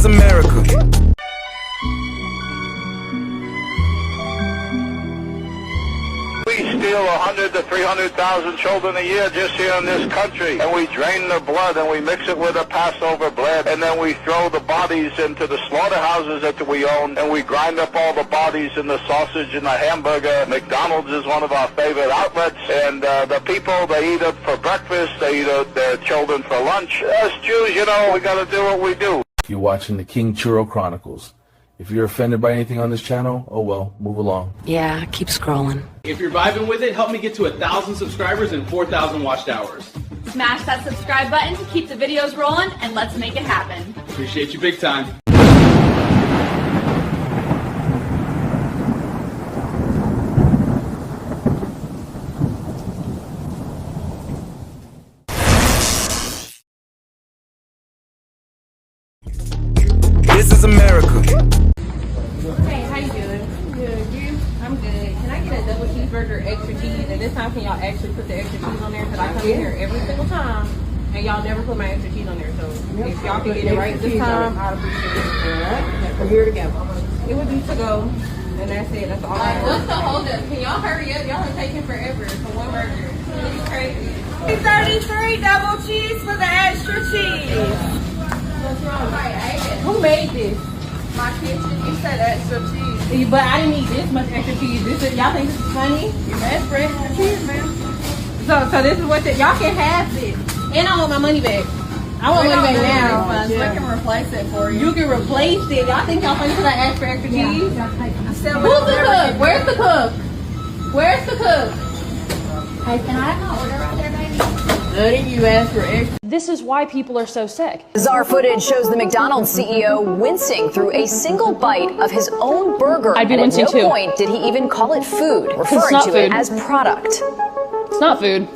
is America. We steal 100 to 300,000 children a year just here in this country, and we drain their blood and we mix it with a Passover bread, and then we throw the bodies into the slaughterhouses that we own, and we grind up all the bodies in the sausage and the hamburger. McDonald's is one of our favorite outlets, and the people, they eat it for breakfast, they eat it, their children for lunch. As Jews, you know, we got to do what we do. You're watching the King Churro Chronicles. If you're offended by anything on this channel, oh well, move along. Yeah, keep scrolling. If you're vibing with it, help me get to 1,000 subscribers and 4,000 watched hours. Smash that subscribe button to keep the videos rolling, and let's make it happen. Appreciate you big time. This is America. Hey, how you doing? Good. You? I'm good. Can I get a double cheeseburger, extra cheese? And this time, can y'all actually put the extra cheese on there? Because I come in here every single time, and y'all never put my extra cheese on there. So if y'all can get it right this time, I'd appreciate it. Alright. We're here to go. It would be to go, and that's it. That's all I want. What's the holdup? Can y'all hurry up? Y'all are taking forever for one burger. It's crazy. 33 double cheese for the extra cheese. What's wrong? Who made this? My kitchen, you said extra cheese. But I didn't need this much extra cheese. Y'all think this is funny? You asked for extra cheese, man. So this is what y'all can have this. And I want my money back. I want money back now. We can replace it for you. You can replace it. Y'all think y'all funny because I asked for extra cheese? Who's the cook? Where's the cook? Where's the cook? Hey, can I have my order right there, baby? Nothing, you asked for extra. This is why people are so sick. Bizarre footage shows the McDonald's CEO wincing through a single bite of his own burger. I'd be and wincing at no too. point did he even call it food, referring not to food. it as product. It's not food.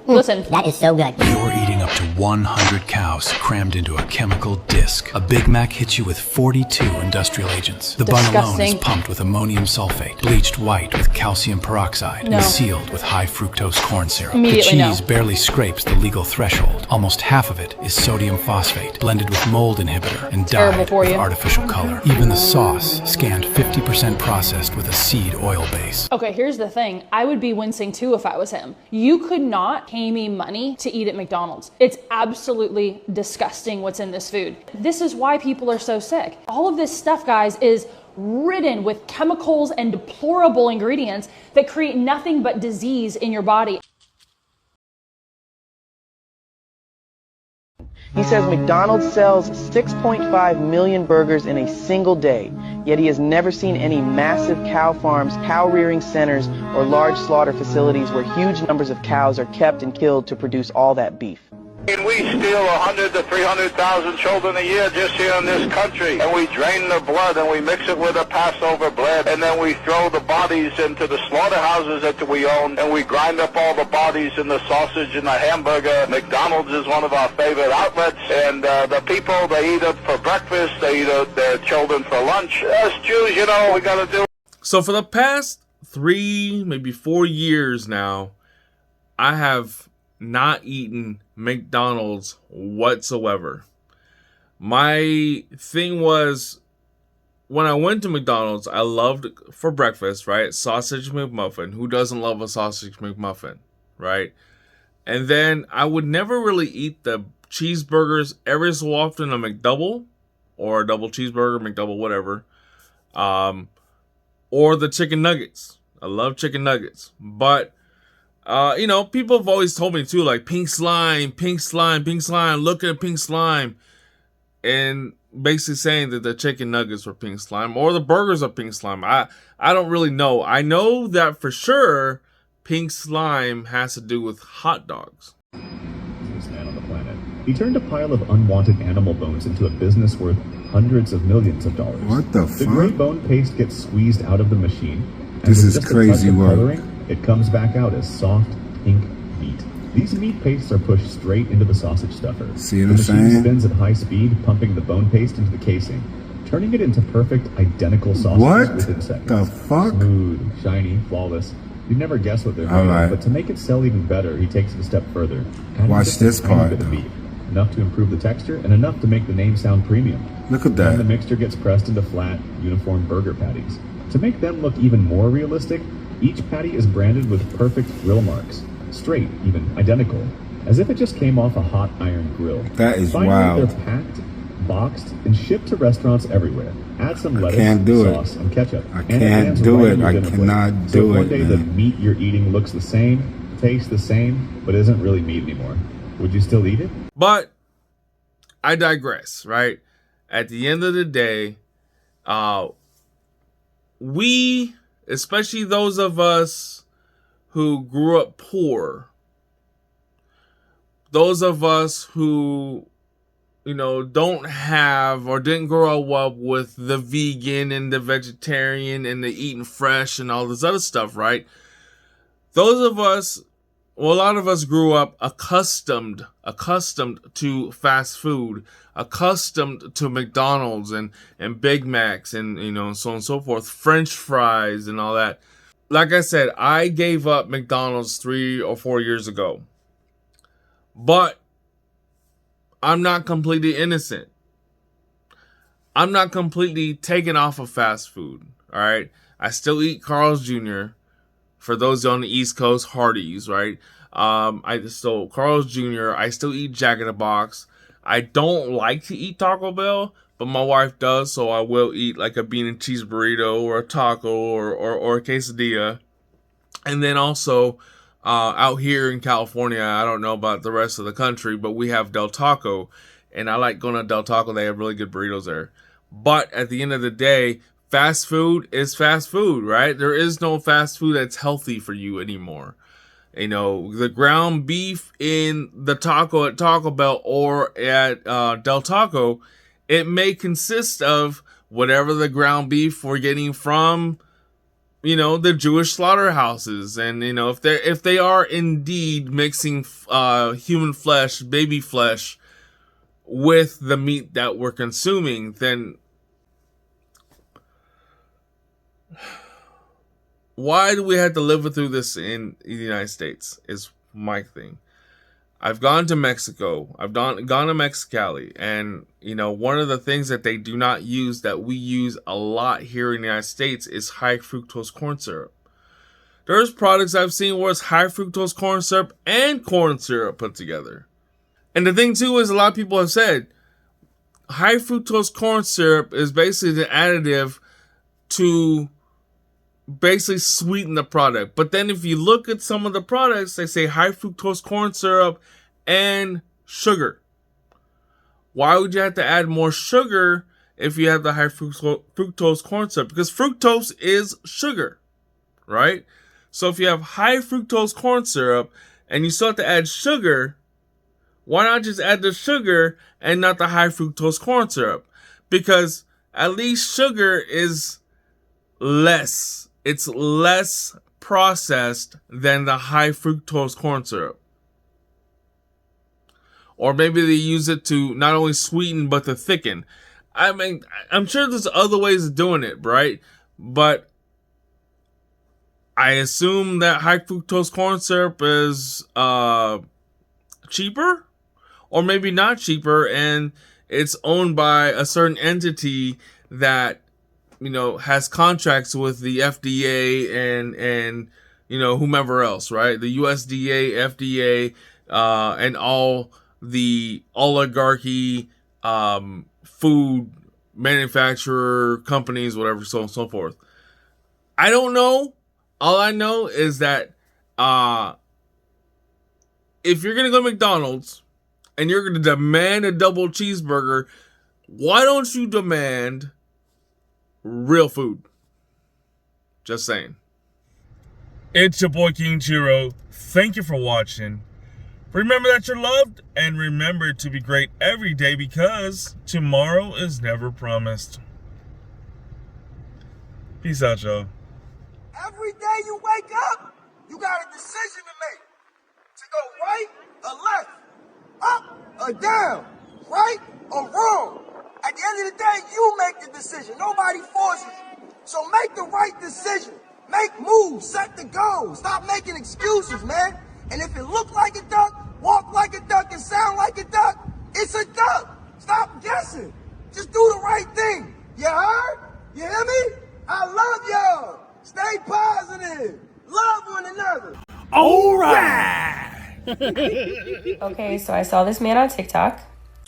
Listen. That is so good. You're eating up to 100 cows crammed into a chemical disc. A Big Mac hits you with 42 industrial agents. The bun alone is pumped with ammonium sulfate, bleached white with calcium peroxide, and sealed with high-fructose corn syrup. The cheese barely scrapes the legal threshold. Almost half of it is sodium phosphate, blended with mold inhibitor and dyed with artificial color. Even the sauce, scanned 50% processed with a seed oil base. Okay, here's the thing. I would be wincing too if I was him. You could not pay me money to eat at McDonald's. It's absolutely disgusting what's in this food. This is why people are so sick. All of this stuff, guys, is ridden with chemicals and deplorable ingredients that create nothing but disease in your body. He says McDonald's sells 6.5 million burgers in a single day, yet he has never seen any massive cow farms, cow rearing centers, or large slaughter facilities where huge numbers of cows are kept and killed to produce all that beef. And we steal 100 to 300,000 children a year just here in this country, and we drain their blood and we mix it with a Passover bread, and then we throw the bodies into the slaughterhouses that we own, and we grind up all the bodies in the sausage and the hamburger. McDonald's is one of our favorite outlets, and the people, they eat it for breakfast, they eat it, their children for lunch. As Jews, you know, we got to do. So for the past 3, maybe 4 years now, I have not eaten McDonald's whatsoever. My thing was, when I went to McDonald's, I loved for breakfast, right? Sausage McMuffin. Who doesn't love a sausage McMuffin, right? And then I would never really eat the cheeseburgers. Every so often a McDouble or a double cheeseburger, McDouble, whatever. Or the chicken nuggets. I love chicken nuggets. But you know, people have always told me too, like pink slime, pink slime, pink slime, look at pink slime. And basically saying that the chicken nuggets were pink slime or the burgers are pink slime. I don't really know. I know that for sure pink slime has to do with hot dogs. Man on the planet. He turned a pile of unwanted animal bones into a business worth hundreds of millions of dollars. What the fuck? The gray bone paste gets squeezed out of the machine. This is crazy work. It comes back out as soft, pink meat. These meat pastes are pushed straight into the sausage stuffer. See what I'm saying? The machine spins at high speed, pumping the bone paste into the casing, turning it into perfect, identical sausage within seconds. The fuck? Smooth, shiny, flawless. You'd never guess what they're made of, but to make it sell even better, he takes it a step further. Watch this part, though. enough to improve the texture, and enough to make the name sound premium. Look at Then the that. mixture gets pressed into flat, uniform burger patties. To make them look even more realistic, each patty is branded with perfect grill marks. Straight, even identical. As if it just came off a hot iron grill. That is Finally, wild. they're packed, boxed, and shipped to restaurants everywhere. Add some lettuce, can't do it. sauce, and ketchup. I and it can't lands do right it. on your I dinner plate. cannot So do if one it, day the man. meat you're eating looks the same, tastes the same, but isn't really meat anymore, would you still eat it? But I digress, right? At the end of the day, we, especially those of us who grew up poor, those of us who, you know, don't have or didn't grow up with the vegan and the vegetarian and the eating fresh and all this other stuff, right? Those of us, well, a lot of us grew up accustomed to fast food, accustomed to McDonald's and Big Macs and, you know, so on and so forth, French fries and all that. Like I said, I gave up McDonald's 3 or 4 years ago. But I'm not completely innocent. I'm not completely taken off of fast food. All right. I still eat Carl's Jr. For those on the East Coast, Hardee's, right? So Carl's Jr. I still eat Jack in the Box. I don't like to eat Taco Bell, but my wife does, so I will eat like a bean and cheese burrito or a taco or a quesadilla. And then also out here in California, I don't know about the rest of the country, but we have Del Taco, and I like going to Del Taco. They have really good burritos there. But at the end of the day, fast food is fast food, right? There is no fast food that's healthy for you anymore. You know, the ground beef in the taco at Taco Bell or at Del Taco, it may consist of whatever the ground beef we're getting from, you know, the Jewish slaughterhouses. And, you know, if they are indeed mixing human flesh, baby flesh, with the meat that we're consuming, then why do we have to live through this in the United States is my thing. I've gone to Mexico. I've gone to Mexicali. And, you know, one of the things that they do not use that we use a lot here in the United States is high fructose corn syrup. There's products I've seen where it's high fructose corn syrup and corn syrup put together. And the thing, too, is a lot of people have said high fructose corn syrup is basically the additive to basically sweeten the product. But then if you look at some of the products, they say high fructose corn syrup and sugar. Why would you have to add more sugar if you have the high fructose corn syrup? Because fructose is sugar, right? So if you have high fructose corn syrup and you still have to add sugar, why not just add the sugar and not the high fructose corn syrup? Because at least sugar is less. It's less processed than the high fructose corn syrup. Or maybe they use it to not only sweeten, but to thicken. I mean, I'm sure there's other ways of doing it, right? But I assume that high fructose corn syrup is cheaper, or maybe not cheaper, and it's owned by a certain entity that, you know, has contracts with the FDA and you know, whomever else, right? The USDA, FDA, and all the oligarchy, food manufacturer companies, whatever, so on and so forth. I don't know. All I know is that if you're going to go to McDonald's and you're going to demand a double cheeseburger, why don't you demand real food? Just saying. It's your boy King Chiro. Thank you for watching. Remember that you're loved, and remember to be great every day, because tomorrow is never promised. Peace out, y'all. Every day you wake up, you got a decision to make. To go right or left, up or down, right or wrong. At the end of the day, you make the decision. Nobody forces you. So make the right decision. Make moves. Set the goal. Stop making excuses, man. And if it look like a duck, walk like a duck, and sound like a duck, It's a duck. Stop guessing. Just do the right thing. You heard? You hear me? I love y'all. Stay positive. Love one another. All right. Okay, so I saw this man on TikTok.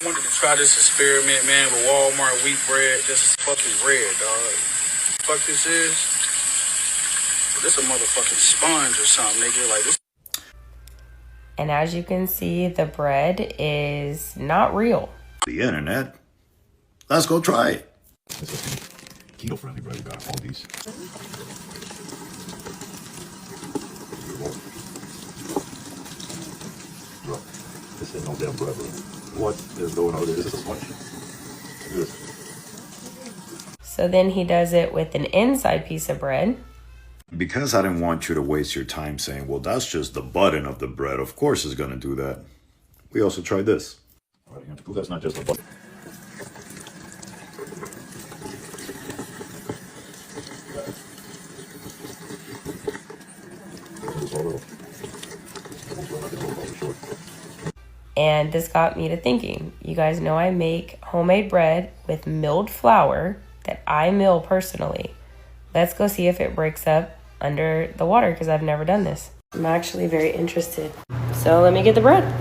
I wanted to try this experiment, man, with Walmart wheat bread. This is fucking bread, dog. Fuck this is? This a motherfucking sponge or something, nigga. Like this. And as you can see, the bread is not real. The internet. Let's go try it. Keto friendly bread. We got all these. Bro, this ain't no damn bread, bro. What is going on? This is a sponge. So then he does it with an inside piece of bread. Because I didn't want you to waste your time saying, well, that's just the button of the bread. Of course it's going to do that. We also tried this. All right, you have to prove that's not just a button. And this got me to thinking. You guys know I make homemade bread with milled flour that I mill personally. Let's go see if it breaks up under the water because I've never done this. I'm actually very interested. So let me get the bread.